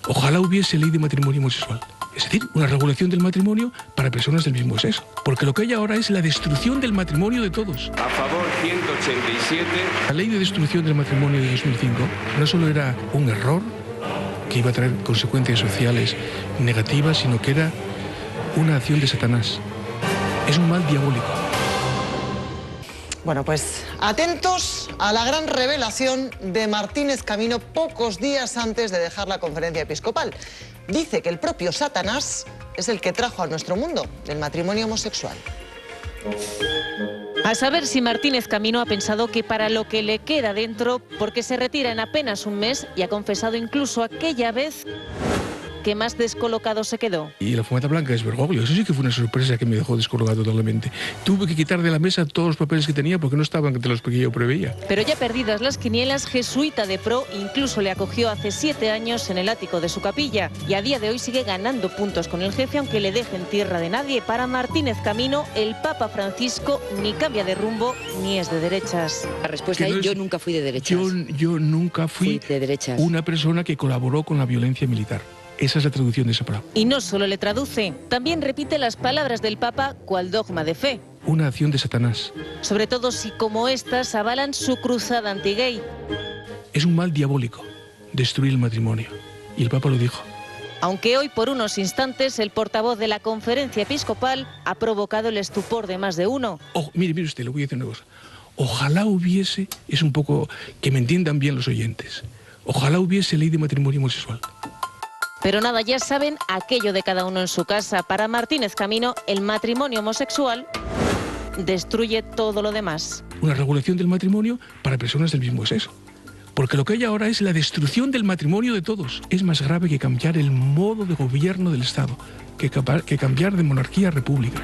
Ojalá hubiese ley de matrimonio homosexual. Es decir, una regulación del matrimonio para personas del mismo sexo. Porque lo que hay ahora es la destrucción del matrimonio de todos. A favor 187. La ley de destrucción del matrimonio de 2005 no solo era un error que iba a traer consecuencias sociales negativas, sino que era una acción de Satanás. Es un mal diabólico. Bueno, pues atentos a la gran revelación de Martínez Camino pocos días antes de dejar la conferencia episcopal. Dice que el propio Satanás es el que trajo a nuestro mundo el matrimonio homosexual. A saber si Martínez Camino ha pensado que para lo que le queda dentro, porque se retira en apenas un mes y ha confesado incluso aquella vez que más descolocado se quedó. Y la fumata blanca es Bergoglio. Eso sí que fue una sorpresa que me dejó descolocado totalmente. Tuve que quitar de la mesa todos los papeles que tenía porque no estaban entre los que yo preveía. Pero ya perdidas las quinielas, Jesuita de Pro incluso le acogió hace 7 años en el ático de su capilla. Y a día de hoy sigue ganando puntos con el jefe, aunque le deje en tierra de nadie. Para Martínez Camino, el Papa Francisco ni cambia de rumbo ni es de derechas. La respuesta es: yo nunca fui de derechas. Yo nunca fui de derechas. Una persona que colaboró con la violencia militar. Esa es la traducción de esa palabra. Y no solo le traduce, también repite las palabras del Papa cual dogma de fe. Una acción de Satanás. Sobre todo si como estas avalan su cruzada anti-gay. Es un mal diabólico destruir el matrimonio. Y el Papa lo dijo. Aunque hoy por unos instantes el portavoz de la conferencia episcopal ha provocado el estupor de más de uno. Oh, mire usted, le voy a decir una cosa. Ojalá hubiese, es un poco que me entiendan bien los oyentes, ojalá hubiese ley de matrimonio homosexual. Pero nada, ya saben aquello de cada uno en su casa. Para Martínez Camino, el matrimonio homosexual destruye todo lo demás. Una regulación del matrimonio para personas del mismo sexo. Porque lo que hay ahora es la destrucción del matrimonio de todos. Es más grave que cambiar el modo de gobierno del Estado, que cambiar de monarquía a república.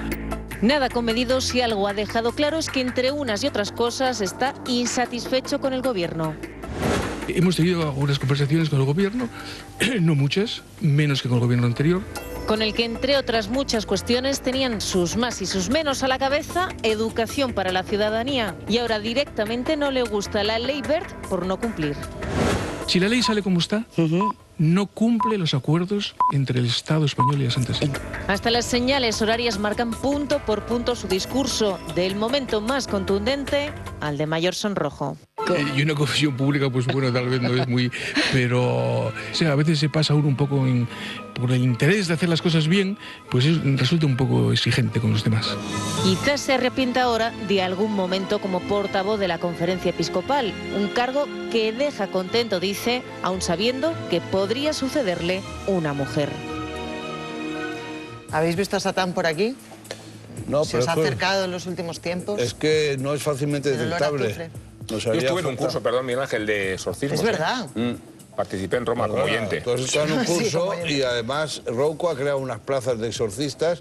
Nada comedido, si algo ha dejado claro es que entre unas y otras cosas está insatisfecho con el gobierno. Hemos tenido algunas conversaciones con el gobierno, no muchas, menos que con el gobierno anterior. Con el que, entre otras muchas cuestiones, tenían sus más y sus menos a la cabeza, educación para la ciudadanía. Y ahora directamente no le gusta la ley Wert por no cumplir. Si la ley sale como está, no cumple los acuerdos entre el Estado español y la Santa Sede. Hasta las señales horarias marcan punto por punto su discurso, del momento más contundente al de mayor sonrojo. Y una confesión pública, pues bueno, tal vez no es muy... Pero, o sea, a veces se pasa uno un poco por el interés de hacer las cosas bien, pues resulta un poco exigente con los demás. Quizás se arrepienta ahora de algún momento como portavoz de la conferencia episcopal, un cargo que deja contento, dice, aun sabiendo que podría sucederle una mujer. ¿Habéis visto a Satán por aquí? No, ¿Se os ha acercado en los últimos tiempos? Es que no es fácilmente detectable. Yo estuve en un curso, perdón, Miguel Ángel, de exorcismo. Es verdad. Participé en Roma como oyente. Tú has estado en un curso Sí, y además Rouco ha creado unas plazas de exorcistas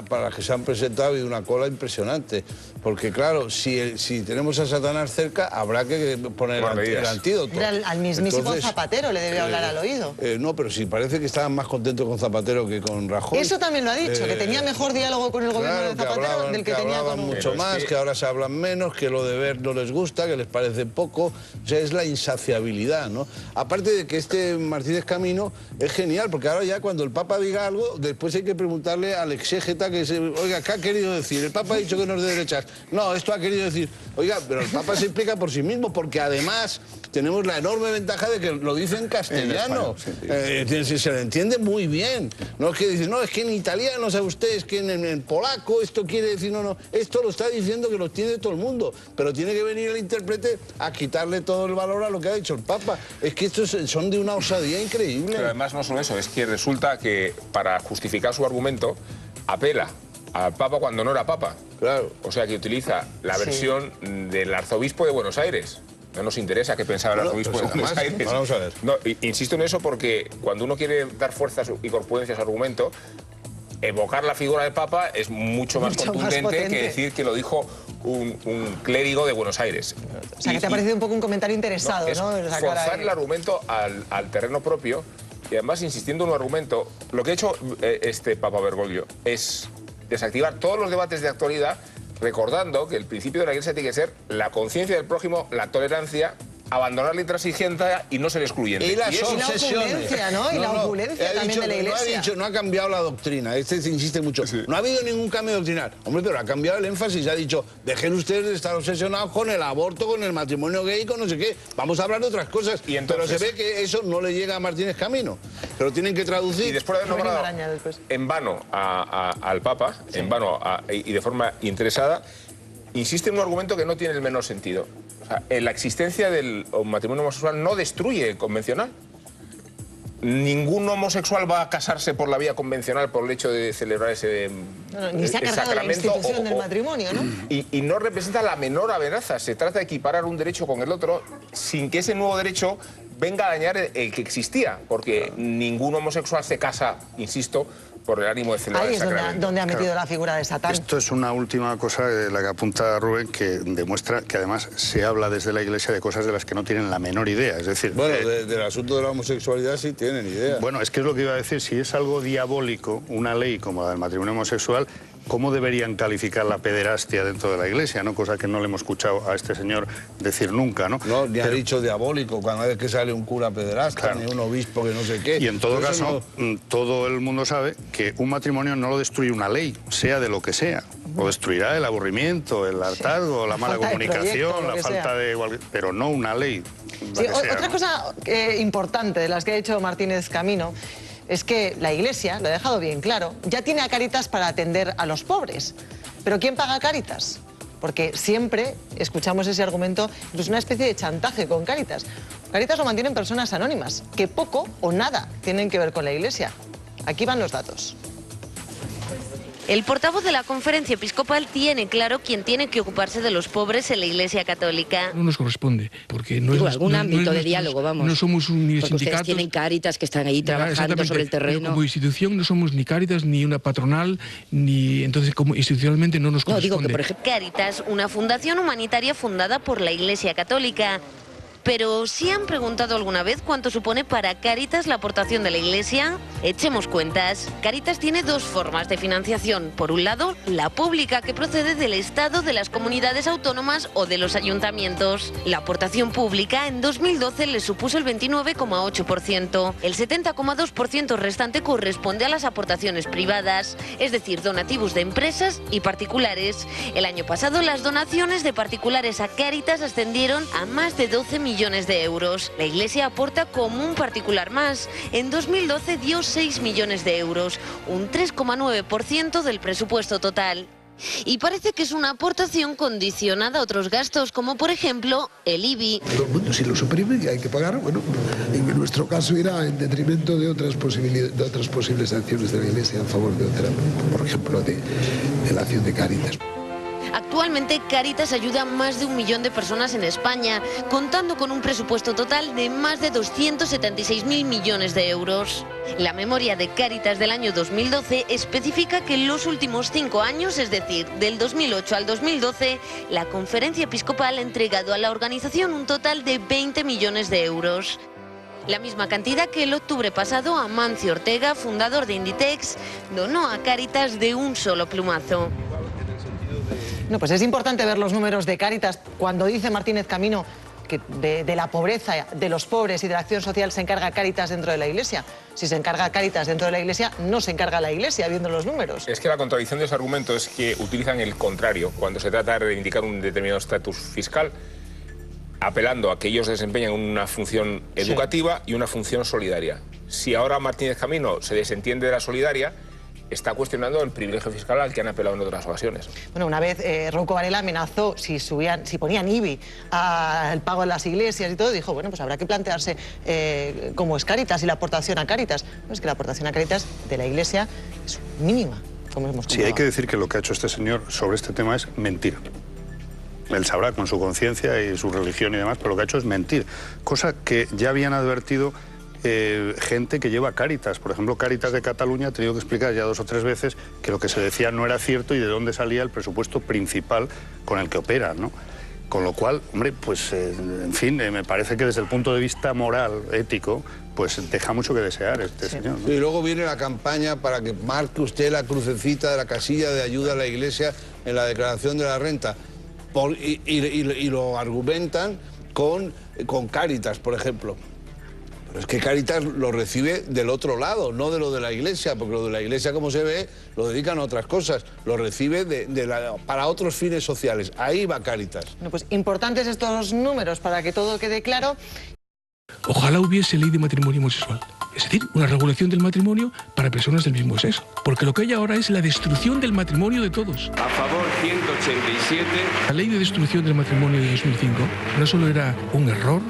para las que se han presentado y una cola impresionante. Porque claro, si tenemos a Satanás cerca, habrá que poner el antídoto. Al mismísimo Entonces, Zapatero le debe hablar al oído. No, pero sí, parece que estaban más contentos con Zapatero que con Rajoy. Eso también lo ha dicho, que tenía mejor diálogo con el gobierno de Zapatero del que tenía con mucho más, que ahora se hablan menos, que lo de ver no les gusta, que les parece poco. O sea, es la insaciabilidad, ¿no? Aparte de que este Martínez Camino es genial, porque ahora ya cuando el Papa diga algo, después hay que preguntarle al exégeta que oiga, ¿qué ha querido decir? El Papa ha dicho que no es de derechas. No, esto ha querido decir... Oiga, pero el Papa se explica por sí mismo, porque además tenemos la enorme ventaja de que lo dice en castellano. Se le entiende muy bien. No es que dice, no, es que en italiano, ¿sabe usted? Es que en polaco esto quiere decir, no, esto lo está diciendo que lo tiene todo el mundo, pero tiene que venir el intérprete a quitarle todo el valor a lo que ha dicho el Papa. Es que estos son de una osadía increíble. Pero además no solo eso, es que resulta que para justificar su argumento apela al Papa cuando no era Papa. Claro. O sea, que utiliza la versión del arzobispo de Buenos Aires. No nos interesa qué pensaba el arzobispo de Buenos Aires. Vamos a ver. No, insisto en eso porque cuando uno quiere dar fuerza y corpulencia a su argumento, evocar la figura del Papa es mucho más contundente que decir que lo dijo un clérigo de Buenos Aires. O sea, que te ha parecido un poco un comentario interesado, ¿no? Forzar el argumento al terreno propio y además insistiendo en un argumento. Lo que ha hecho este Papa Bergoglio es desactivar todos los debates de actualidad, recordando que el principio de la Iglesia tiene que ser la conciencia del prójimo, la tolerancia abandonar la intransigencia y no ser excluyente. Y las obsesiones, ¿no? Y la opulencia también de la Iglesia. No ha cambiado la doctrina, se insiste mucho. Sí. No ha habido ningún cambio doctrinal. Hombre, pero ha cambiado el énfasis. Ha dicho, dejen ustedes de estar obsesionados con el aborto, con el matrimonio gay, con no sé qué. Vamos a hablar de otras cosas. Y entonces, pero se ve que eso no le llega a Martínez Camino. Pero tienen que traducir. Y después de haber nombrado en vano al Papa, en vano y de forma interesada, insiste en un argumento que no tiene el menor sentido. O sea, la existencia del matrimonio homosexual no destruye el convencional. Ningún homosexual va a casarse por la vía convencional por el hecho de celebrar ese ni se ha cargado la institución del matrimonio, ¿no? Y no representa la menor amenaza. Se trata de equiparar un derecho con el otro sin que ese nuevo derecho venga a dañar el que existía, porque ningún homosexual se casa, insisto, por el ánimo de celebrar el sacramento. Ahí es donde ha metido la figura de Satán. Esto es una última cosa la que apunta Rubén, que demuestra que además se habla desde la Iglesia de cosas de las que no tienen la menor idea. Es decir, bueno, del asunto de la homosexualidad sí tienen idea. Bueno, es que es lo que iba a decir. Si es algo diabólico, una ley como la del matrimonio homosexual, ¿cómo deberían calificar la pederastia dentro de la Iglesia? ¿No? Cosa que no le hemos escuchado a este señor decir nunca, ¿no? No, ni ha dicho diabólico cuando es que sale un cura pederasta, claro, ni un obispo que no sé qué. Y en todo caso, todo el mundo sabe que un matrimonio no lo destruye una ley, sea de lo que sea. Lo destruirá el aburrimiento, el hartazgo, la mala comunicación, la falta de... Pero no una ley. Sí, otra cosa importante de las que ha dicho Martínez Camino es que la Iglesia, lo ha dejado bien claro, ya tiene a Cáritas para atender a los pobres. ¿Pero quién paga a Cáritas? Porque siempre escuchamos ese argumento, incluso una especie de chantaje con Cáritas. Cáritas lo mantienen personas anónimas, que poco o nada tienen que ver con la Iglesia. Aquí van los datos. El portavoz de la Conferencia Episcopal tiene claro quién tiene que ocuparse de los pobres en la Iglesia Católica. No nos corresponde, porque no es algún ámbito de diálogo, vamos. No somos ni sindicatos. Ustedes tienen Cáritas que están ahí trabajando sobre el terreno. Como institución no somos ni Cáritas, ni una patronal, ni entonces como institucionalmente no nos corresponde. No, digo que por ejemplo... Cáritas, una fundación humanitaria fundada por la Iglesia Católica. Pero ¿sí han preguntado alguna vez cuánto supone para Cáritas la aportación de la Iglesia? Echemos cuentas. Cáritas tiene dos formas de financiación. Por un lado, la pública, que procede del Estado, de las comunidades autónomas o de los ayuntamientos. La aportación pública en 2012 le supuso el 29,8%. El 70,2% restante corresponde a las aportaciones privadas, es decir, donativos de empresas y particulares. El año pasado las donaciones de particulares a Cáritas ascendieron a más de 12 millones de euros. La Iglesia aporta como un particular más. En 2012 dio 6 millones de euros, un 3,9% del presupuesto total. Y parece que es una aportación condicionada a otros gastos, como por ejemplo el IBI. Todo el mundo, si lo suprime y hay que pagar, bueno, en nuestro caso irá en detrimento de otras posibles acciones de la Iglesia en favor de otra, por ejemplo, de la acción de Cáritas. Actualmente Cáritas ayuda a más de 1 millón de personas en España, contando con un presupuesto total de más de 276.000 millones de euros. La memoria de Cáritas del año 2012 especifica que en los últimos 5 años, es decir, del 2008 al 2012, la Conferencia Episcopal ha entregado a la organización un total de 20 millones de euros. La misma cantidad que el octubre pasado Amancio Ortega, fundador de Inditex, donó a Cáritas de un solo plumazo. No, pues es importante ver los números de Cáritas. Cuando dice Martínez Camino que de la pobreza, de los pobres y de la acción social se encarga Cáritas dentro de la Iglesia. Si se encarga Cáritas dentro de la Iglesia, no se encarga la Iglesia, viendo los números. Es que la contradicción de ese argumento es que utilizan el contrario cuando se trata de reivindicar un determinado estatus fiscal, apelando a que ellos desempeñan una función educativa y una función solidaria. Si ahora Martínez Camino se desentiende de la solidaria, está cuestionando el privilegio fiscal al que han apelado en otras ocasiones. Bueno, una vez Rouco Varela amenazó si ponían IBI al pago de las iglesias y todo, dijo, bueno, pues habrá que plantearse cómo es Cáritas y la aportación a Cáritas. No, es que la aportación a Cáritas de la Iglesia es mínima, como hemos comentado. Sí, hay que decir que lo que ha hecho este señor sobre este tema es mentir. Él sabrá con su conciencia y su religión y demás, pero lo que ha hecho es mentir. Cosa que ya habían advertido gente que lleva Cáritas. Por ejemplo, Cáritas de Cataluña ha tenido que explicar ya 2 o 3 veces que lo que se decía no era cierto y de dónde salía el presupuesto principal con el que opera, ¿no? Con lo cual, hombre, pues, en fin, me parece que desde el punto de vista moral, ético, pues deja mucho que desear este señor, ¿no? Y luego viene la campaña para que marque usted la crucecita de la casilla de ayuda a la Iglesia en la declaración de la renta. Y lo argumentan con Cáritas, por ejemplo. Pero es que Cáritas lo recibe del otro lado, no de lo de la Iglesia, porque lo de la Iglesia, como se ve, lo dedican a otras cosas. Lo recibe para otros fines sociales. Ahí va Cáritas. Bueno, pues importantes estos números para que todo quede claro. Ojalá hubiese ley de matrimonio homosexual. Es decir, una regulación del matrimonio para personas del mismo sexo. Porque lo que hay ahora es la destrucción del matrimonio de todos. A favor 187. La ley de destrucción del matrimonio de 2005 no solo era un error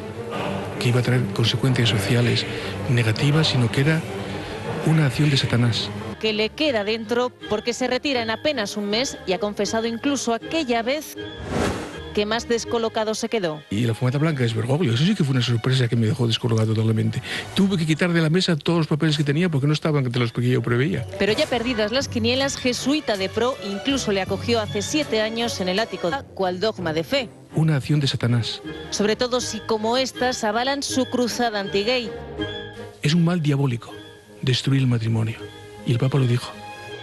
que iba a traer consecuencias sociales negativas, sino que era una acción de Satanás. Que le queda dentro porque se retira en apenas un mes y ha confesado incluso aquella vez que más descolocado se quedó. Y la fumata blanca es Bergoglio. Eso sí que fue una sorpresa que me dejó descolocado totalmente. Tuve que quitar de la mesa todos los papeles que tenía porque no estaban entre los que yo preveía. Pero ya perdidas las quinielas, Jesuita de Pro incluso le acogió hace 7 años en el ático cual dogma de fe. Una acción de Satanás. Sobre todo si como estas avalan su cruzada anti-gay. Es un mal diabólico destruir el matrimonio. Y el Papa lo dijo.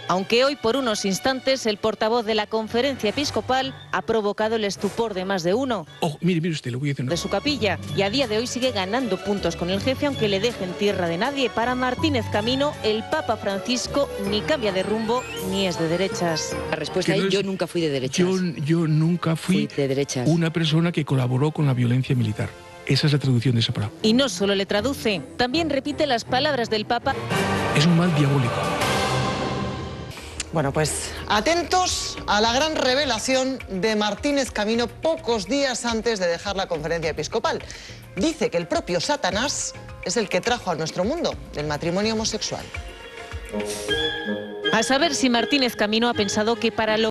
Aunque hoy por unos instantes el portavoz de la Conferencia Episcopal ha provocado el estupor de más de uno. Oh, mire usted, lo voy a decir. De su capilla. Y a día de hoy sigue ganando puntos con el jefe, aunque le deje en tierra de nadie. Para Martínez Camino, el Papa Francisco ni cambia de rumbo ni es de derechas. La respuesta es: yo nunca fui de derechas. Yo nunca fui de derechas. Una persona que colaboró con la violencia militar. Esa es la traducción de esa palabra. Y no solo le traduce, también repite las palabras del Papa. Es un mal diabólico. Bueno, pues atentos a la gran revelación de Martínez Camino pocos días antes de dejar la Conferencia Episcopal. Dice que el propio Satanás es el que trajo a nuestro mundo el matrimonio homosexual. A saber si Martínez Camino ha pensado que para lo